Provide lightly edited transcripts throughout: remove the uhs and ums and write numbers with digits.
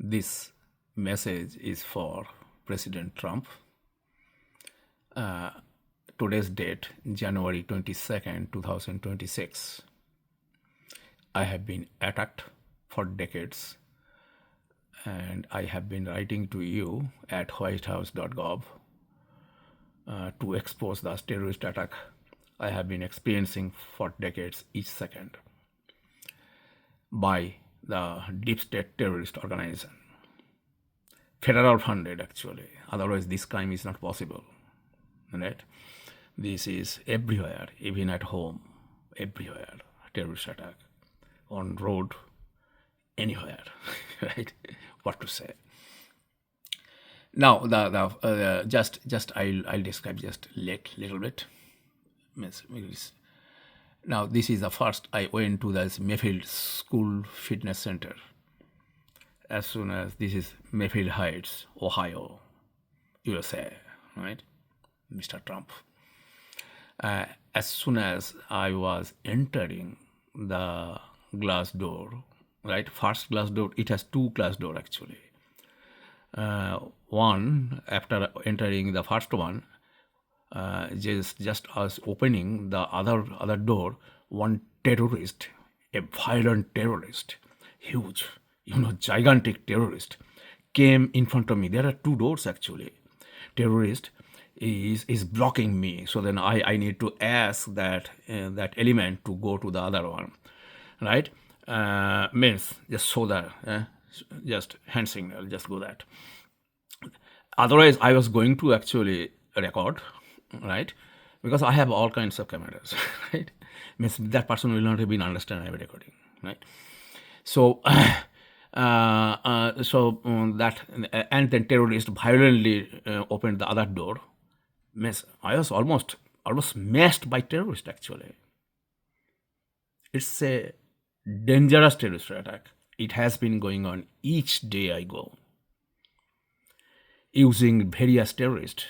This message is for President Trump. Today's date, January 22nd, 2026. I have been attacked for decades, and I have been writing to you at whitehouse.gov to expose the terrorist attack I have been experiencing for decades each second by the deep state terrorist organization. Federal funded, actually. Otherwise, this crime is not possible. Right? This is everywhere, even at home, everywhere. Terrorist attack on road, anywhere. Right? What to say? Now, I'll describe just little bit. Now, this is the first I went to this Mayfield School Fitness Center. As soon as this is Mayfield Heights, Ohio, USA, right? Mr. Trump. As soon as I was entering the glass door, right? First glass door, it has two glass door actually. One, after entering the first one, just as opening the other door, one terrorist, a violent terrorist, huge, gigantic terrorist, came in front of me. There are two doors actually. Terrorist is blocking me. So then I need to ask that element to go to the other one, right? Means just so that just hand signal, just go that. Otherwise, I was going to actually record, right? Because I have all kinds of cameras, right? Means that person will not even understand I'm recording, right? So, that and then terrorist violently opened the other door. Means I was almost smashed by terrorist actually. It's a dangerous terrorist attack. It has been going on each day I go, using various terrorists.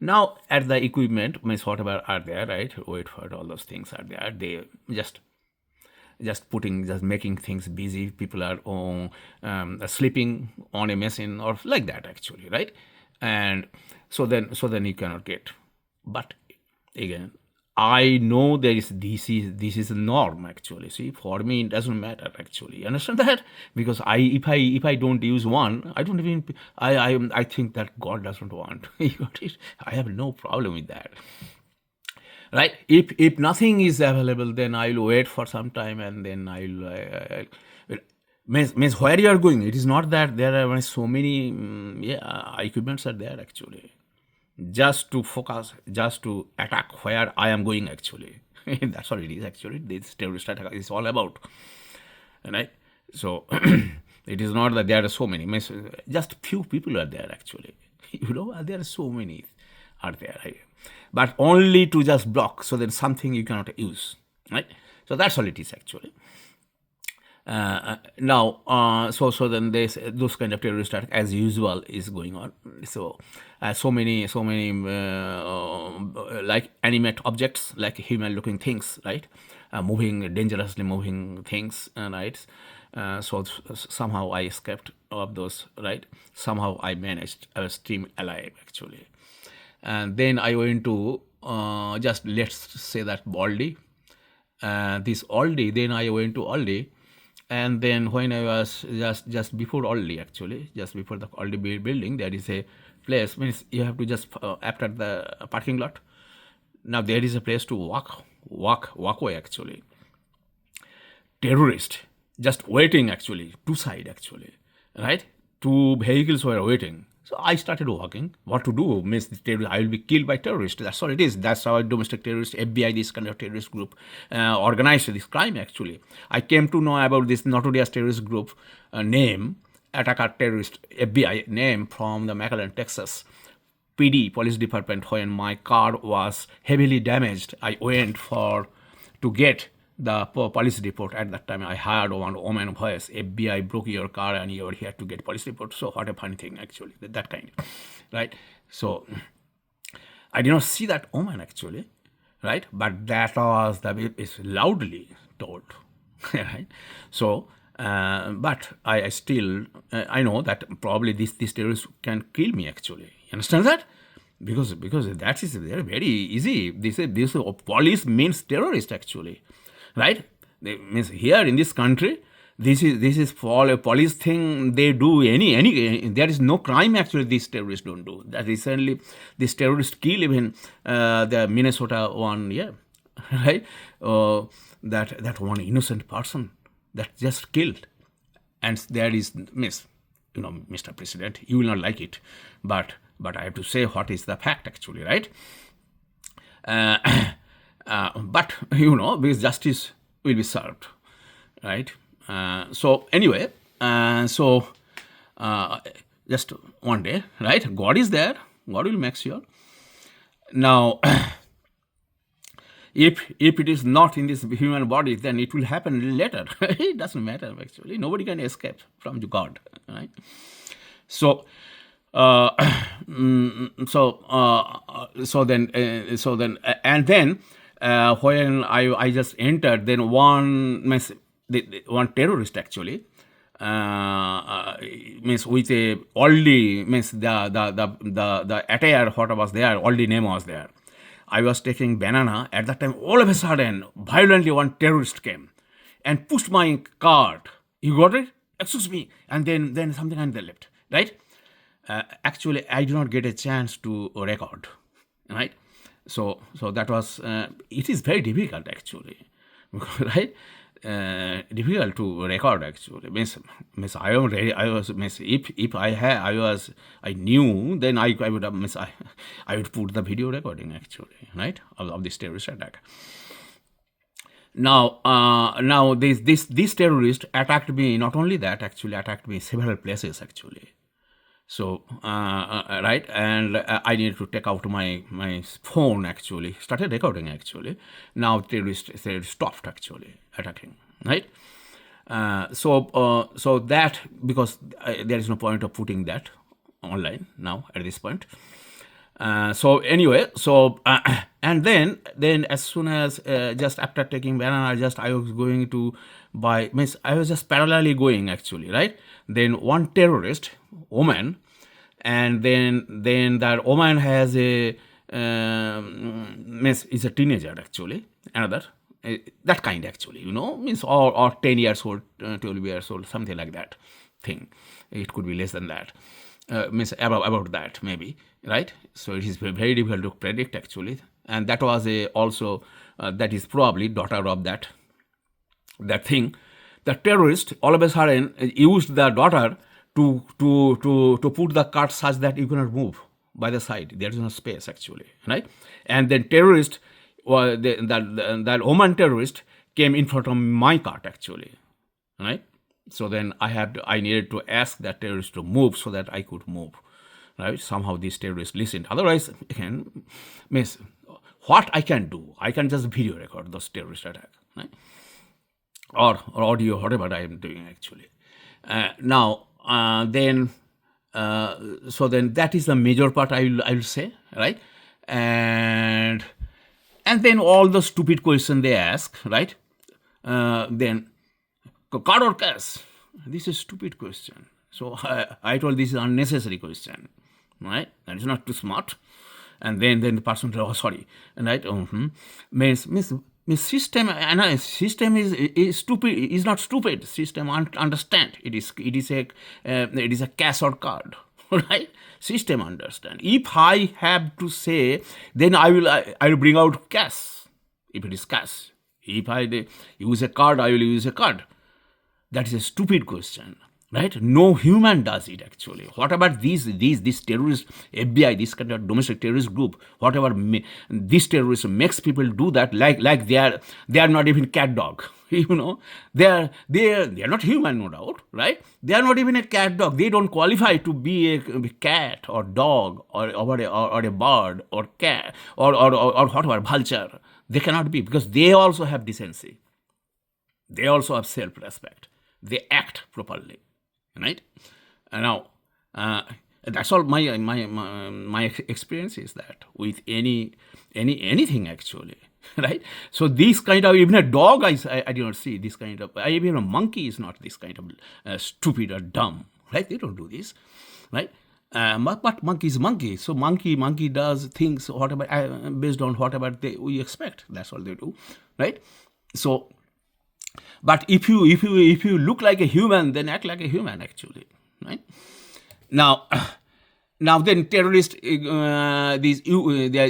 Now at the equipment, means whatever are there, right? Wait for all those things are there. They just making things busy. People are sleeping on a machine or like that actually, right? And so then you cannot get. But again, I know this is a norm actually. See, for me it doesn't matter actually. You understand that? Because if I don't use one, I don't even I think that God doesn't want. I have no problem with that. Right? If nothing is available, then I'll wait for some time and then I'll means where you are going. It is not that there are so many equipments are there actually. Just to focus, just to attack where I am going actually. That's what it is actually. This terrorist attack is all about. Right? So it is not that there are so many. Just few people are there actually. There are so many are there. Right? But only to just block. So there's something you cannot use. Right? So that's all it is actually. So then those kind of terrorist attack as usual is going on. So many like animate objects, like human looking things, right? Dangerously moving things, right? So somehow I escaped of those, right? Somehow I managed. I was still alive actually. And then I went to just let's say that Aldi. This Aldi. Then I went to Aldi. And then when I was just before Aldi actually, just before the Aldi building, there is a place. Means you have to just after the parking lot. Now there is a place to walkway actually. Terrorist just waiting actually, two side actually, right? Two vehicles were waiting. So I started walking. What to do? Means I will be killed by terrorists. That's all it is. That's how domestic terrorists, FBI, this kind of terrorist group organized this crime actually. I came to know about this notorious terrorist group name, attacker terrorist FBI name from the McAllen, Texas. PD, police department, when my car was heavily damaged, I went to get the police report. At that time I heard one woman voice, FBI broke your car and you are here to get police report. So what a funny thing actually, that kind, right? So I did not see that woman actually, right? But that was is loudly told, right? So But I still, I know that probably this terrorist can kill me actually. You understand that? Because that is very easy. This police means terrorist actually, right? Means here in this country, this is for a police thing. They do any there is no crime actually these terrorists don't do. That recently this terrorist kill even the Minnesota one, yeah, right? That one innocent person that just killed, and there is Mr. President, you will not like it, but I have to say what is the fact actually, right? But because justice will be served, right? So anyway, just one day, right? God is there. God will make sure. Now, if it is not in this human body, then it will happen later. It doesn't matter actually. Nobody can escape from God, right? So. So then when I just entered, then one terrorist actually means with a Aldi, means the attire what was there, Aldi name was there. I was taking banana at that time. All of a sudden, violently one terrorist came and pushed my cart. You got it? Excuse me. And then something and they left, right? Actually, I did not get a chance to record, right? So that was, it is very difficult actually, right? Difficult to record actually. Means I am ready. I was if I knew, then I would have I would put the video recording actually, right, of this terrorist attack. Now this terrorist attacked me. Not only that, actually attacked me several places actually. So, right, and I needed to take out my phone actually, started recording actually. Now terrorists stopped actually attacking, right? So that, because there is no point of putting that online now at this point. So anyway, and then as soon as just after taking banana, I was going to buy, means I was just parallelly going actually, right? Then one terrorist woman, and then that woman has a means is a teenager actually, another that kind actually, means or 10 years old, 12 years old, something like that thing. It could be less than that. Means about that maybe, right? So it is very difficult to predict actually, and that was also that is probably daughter of that thing. The terrorist all of a sudden used the daughter to put the cart such that you cannot move by the side. There is no space actually, right? And then terrorist, that woman terrorist came in front of my cart actually, right? So then I needed to ask that terrorist to move so that I could move, right? Somehow this terrorist listened. Otherwise, again, miss what I can do. I can just video record those terrorist attacks, right? Or audio, whatever I am doing actually. So then that is the major part I will say, right? And then all the stupid questions they ask, right? Then card or cash? This is a stupid question. So I told this is an unnecessary question, right? That is not too smart. And then the person said, oh, sorry, right? Means system is stupid. Is not stupid. System understand. It is a cash or card, right? System understand. If I have to say, then I will bring out cash. If it is cash, if I use a card, I will use a card. That is a stupid question, right? No human does it actually. What about these terrorist FBI, this kind of domestic terrorist group? Whatever this terrorism makes people do that, like they are not even cat dog. They are not human, no doubt, right? They are not even a cat dog. They don't qualify to be a cat or dog or a bird or cat or whatever, vulture. They cannot be, because they also have decency. They also have self-respect. They act properly, right? Now, that's all my experience is that with anything actually, right? So these kind of, even a dog, I do not see this kind of, even a monkey is not this kind of stupid or dumb, right? They don't do this, right? But monkey is monkey. So monkey does things whatever based on whatever we expect. That's all they do, right? So, but if you look like a human, then act like a human actually, right? Now then terrorist, the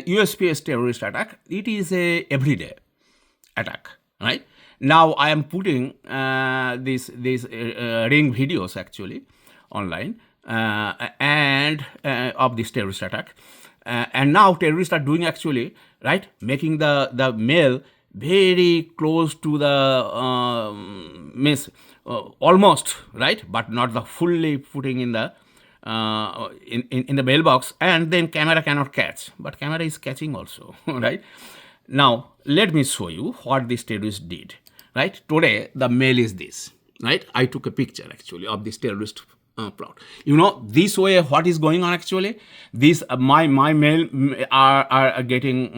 USPS terrorist attack, it is a everyday attack, right? Now I am putting these ring videos actually online and of this terrorist attack, and now terrorists are doing actually, right, making the male very close to the almost, right, but not the fully putting in the in the mailbox, and then camera cannot catch, but camera is catching also, right? Now let me show you what this terrorist did, right? Today the mail is this, right? I took a picture actually of this terrorist plot. You know, this way what is going on actually, this my mail are getting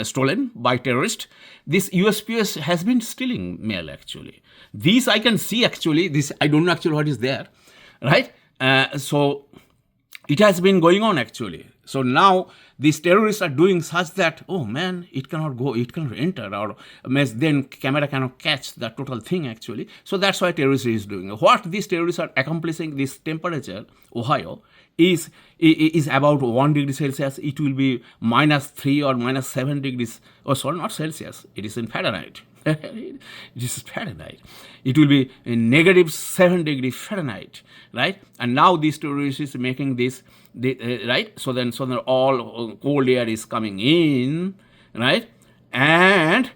stolen by terrorists. This USPS has been stealing mail actually. This I can see actually, this I don't know actually what is there, right? So it has been going on actually. So now these terrorists are doing such that, oh man, it cannot go, it cannot enter, or then camera cannot catch the total thing actually. So that's why terrorists is doing. What these terrorists are accomplishing, this temperature, Ohio, is about 1 degree Celsius. It will be -3 or -7 degrees. Oh, sorry, not Celsius. It is in Fahrenheit. It is Fahrenheit. It will be -7 degrees Fahrenheit, right? And now these terrorists is making this, right? So then all cold air is coming in, right? And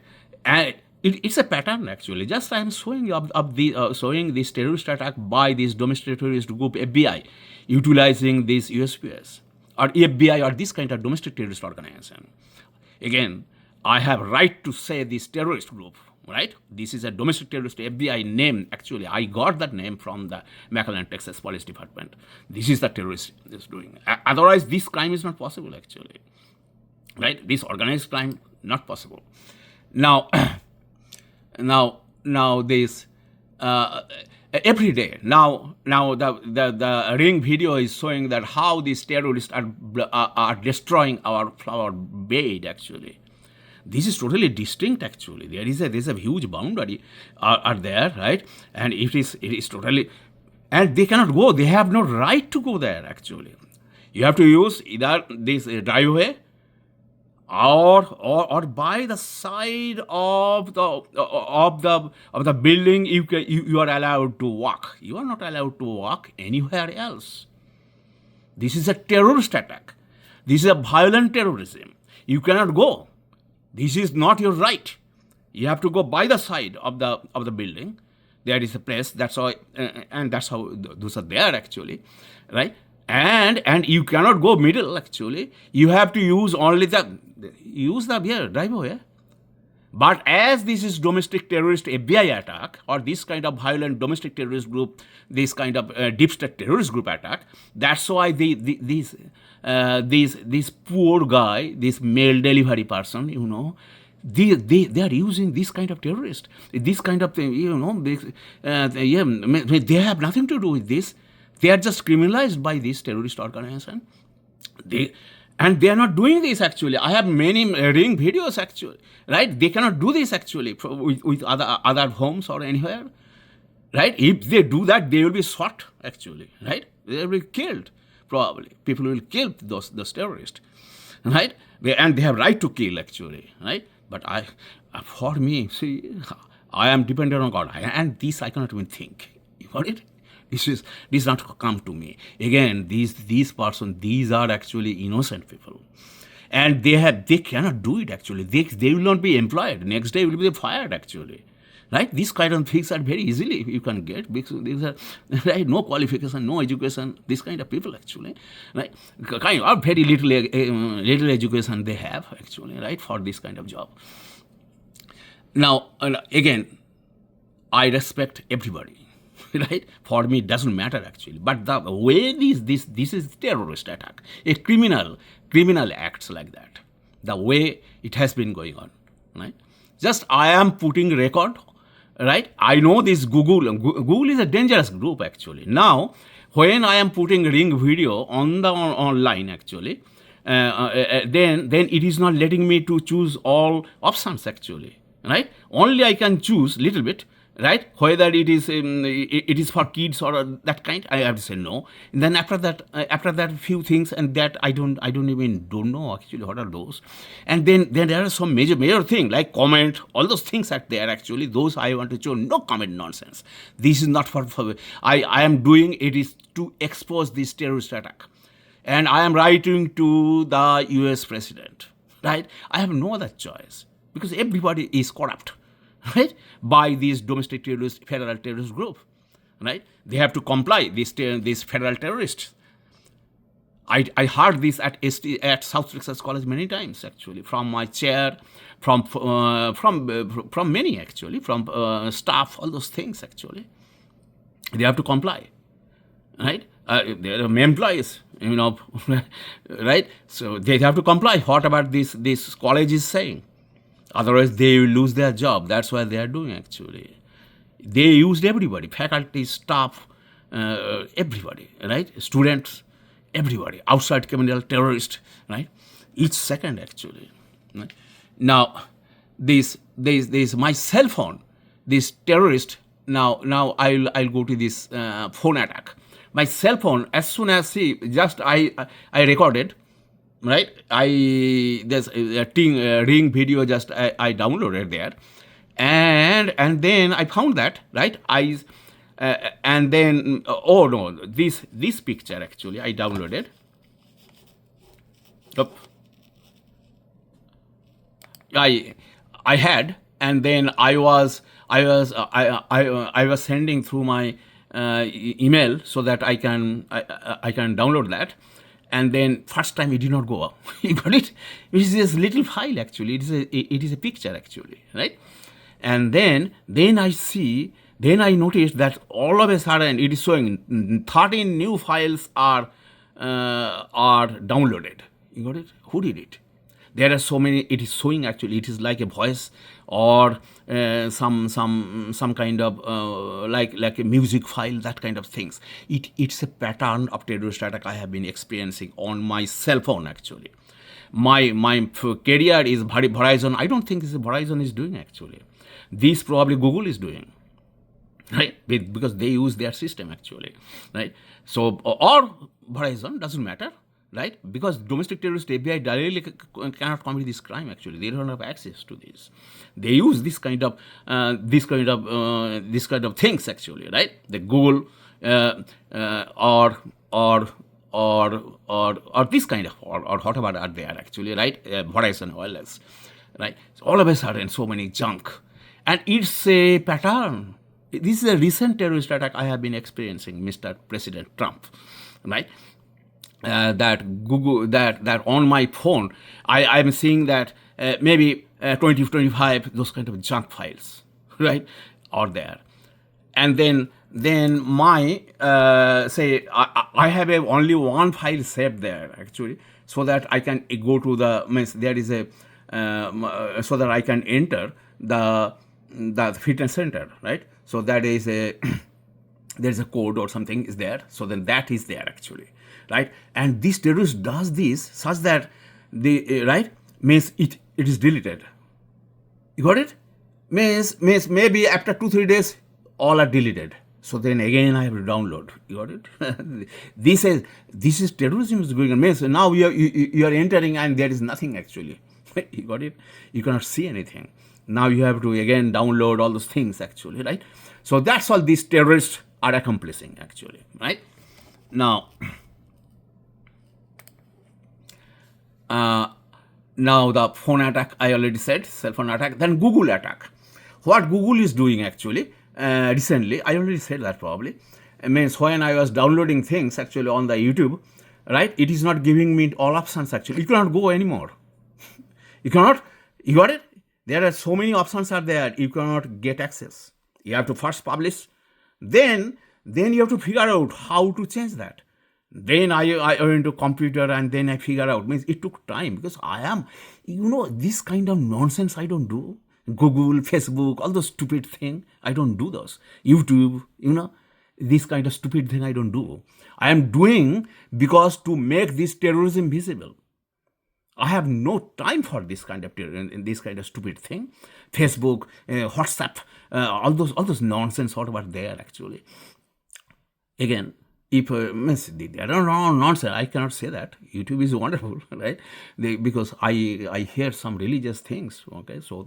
it's a pattern actually. Just I am showing showing this terrorist attack by this domestic terrorist group FBI, utilizing this USPS or FBI or this kind of domestic terrorist organization. Again, I have right to say this terrorist group, right? This is a domestic terrorist FBI name. Actually, I got that name from the McAllen, Texas Police Department. This is the terrorist is doing. Otherwise, this crime is not possible actually, right? This organized crime not possible. Now, now this every day. Now the ring video is showing that how these terrorists are destroying our flower bed actually. This is totally distinct actually. There's a huge boundary are there, right? And it is totally, and they cannot go. They have no right to go there actually. You have to use either this driveway or by the side of the building. You are allowed to walk. You are not allowed to walk anywhere else. This is a terrorist attack. This is a violent terrorism. You cannot go. This is not your right. You have to go by the side of the building. There is a place. That's how, and that's how those are there actually, right? And you cannot go middle actually. You have to use only the driveway. But as this is domestic terrorist FBI attack or this kind of violent domestic terrorist group, this kind of deep state terrorist group attack, that's why this poor guy, this mail delivery person, you know, they are using this kind of terrorist, this kind of thing, you know, they have nothing to do with this. They are just criminalized by this terrorist organization. And they are not doing this actually. I have many ring videos actually, right? They cannot do this actually with other homes or anywhere, right? If they do that, they will be shot actually, right? They will be killed probably. People will kill those terrorists, right? And they have right to kill actually, right? But for me, see, I am dependent on God, and this I cannot even think. You got it? This not come to me. Again, these persons, these are actually innocent people. And they cannot do it actually. They will not be employed. Next day will be fired actually. Right? These kind of things are very easily you can get because these are right, no qualification, no education, this kind of people actually. Right? Kind of very little education they have actually, right, for this kind of job. Now again, I respect everybody. Right? For me, it doesn't matter actually. But the way this is terrorist attack, a criminal acts like that. The way It has been going on, right? Just I am putting record, right? I know this Google is a dangerous group actually. Now, when I am putting ring video on the online actually, then it is not letting me to choose all options actually, right? Only I can choose little bit, right? Whether it is for kids or that kind, I have to say no. And then after that few things, and that I don't even don't know actually what are those. And then there are some major thing like comment, all those things are there actually. Those I want to show no comment nonsense. This is not for I am doing it is to expose this terrorist attack. And I am writing to the US president, right? I have no other choice because everybody is corrupt, right? By these domestic terrorist, federal terrorist group, right? They have to comply, these federal terrorists. I heard this at South Texas College many times actually, from my chair, from many actually, from staff, all those things actually. They have to comply, right? They are employees, right? So they have to comply. What about this college is saying? Otherwise, they will lose their job. That's what they are doing actually. They used everybody, faculty, staff, everybody, right? Students, everybody, outside criminal, terrorist, right? Each second actually. Right? Now, this my cell phone, this terrorist. Now I'll go to this phone attack. My cell phone, as soon as I recorded, right? There's a ring video just I downloaded there, and then I found that, right? And then oh no, this picture actually I downloaded. Yep. I had, and then I was sending through my email so that I can download that. And then first time it did not go up. You got it? It is this little file actually. It is a picture actually, right? And then I noticed that all of a sudden it is showing 13 new files are downloaded. You got it? Who did it? There are so many. It is showing actually. It is like a voice or some kind of like a music file, that kind of things. It's a pattern of terrorist attack I have been experiencing on my cell phone actually. My career is Verizon. I don't think this Verizon is doing actually. This probably Google is doing, right? Because they use their system actually, right? So or Verizon, doesn't matter. Right? Because domestic terrorist API directly cannot commit this crime actually. They don't have access to this. They use this kind of things actually, right? The Google or this kind of or whatever are there actually, right? Verizon wireless, right? So all of a sudden so many junk, and it's a pattern. This is a recent terrorist attack I have been experiencing, Mr. President Trump, right? That Google that on my phone I'm seeing that maybe 20 25 those kind of junk files, right, are there. And then my say I have only one file saved there actually, so that I can go to the there is a so that I can enter the fitness center, right? So that is a there's a code or something is there, so then that is there actually, right? And this terrorist does this such that the right means it is deleted. You got it? Means maybe after 2-3 days all are deleted. So then again I have to download. You got it? This is terrorism is going on. Means now you are entering and there is nothing actually. You got it? You cannot see anything. Now you have to again download all those things actually, right? So that's all these terrorists are accomplishing actually, right? Now the phone attack I already said, cell phone attack. Then Google attack. What Google is doing actually recently, I already said that probably. It means when I was downloading things actually on the YouTube, right? It is not giving me all options actually. You cannot go anymore. You cannot. You got it? There are so many options are there. You cannot get access. You have to first publish. Then you have to figure out how to change that. Then I went to computer and then I figure out. Means it took time because I am, this kind of nonsense I don't do. Google, Facebook, all those stupid thing, I don't do those. YouTube, this kind of stupid thing I don't do. I am doing because to make this terrorism visible. I have no time for this kind of this kind of stupid thing. Facebook, WhatsApp, all those nonsense whatever there actually. Again, if I don't know nonsense, I cannot say that. YouTube is wonderful, right? Because I hear some religious things. Okay, so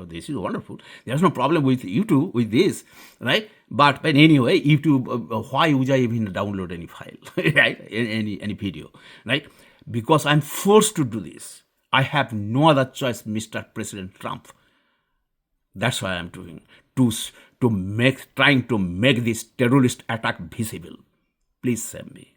this is wonderful. There's no problem with YouTube with this, right? But anyway, YouTube, why would I even download any file, right? Any video, right? Because I'm forced to do this. I have no other choice, Mr. President Trump. That's why I'm doing trying to make this terrorist attack visible. Please save me.